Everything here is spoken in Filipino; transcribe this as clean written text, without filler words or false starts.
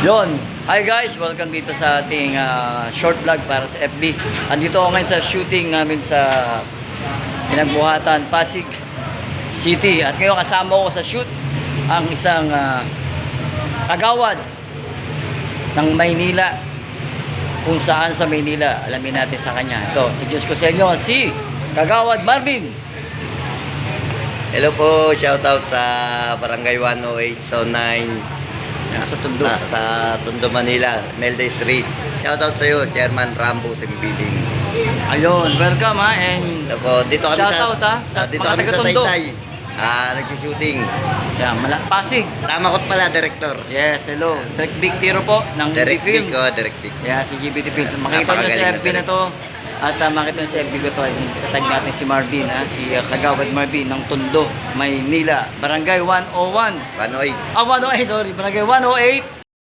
Yon. Hi guys, welcome dito sa ating short vlog para sa FB. Andito ako ngayon sa shooting namin sa Pinagbuhatan, Pasig City. At ngayon kasama ko sa shoot ang isang kagawad ng Maynila. Kung saan sa Maynila, alamin natin sa kanya. Ito, introduce ko sa inyo si Kagawad Marvin. Hello po, shoutout sa Barangay 108, Zone 9. Sa Tondo. Sa Tondo, Manila, Melde Street. Shoutout sa iyo, Chairman Rambo Simpiling. Ayun, welcome ha. And Hello po, dito kami shoutout sa dito mga kami sa taga-Tondo. Taytay. Nagsushooting. Yeah, Pasig. Sama ko pala, Director. Yes, hello. Direct Big Tiro po ng Direct Film. Big, Direct Big. Yeah, si GBT Film. Makita nyo sa Napakagaling FB na na to. At makita nyo sa FB ko to. Tag natin si Marvin, ha? Si Kagawad Marvin ng Tondo, Maynila. Barangay 101. 108. 108, sorry. Barangay 108.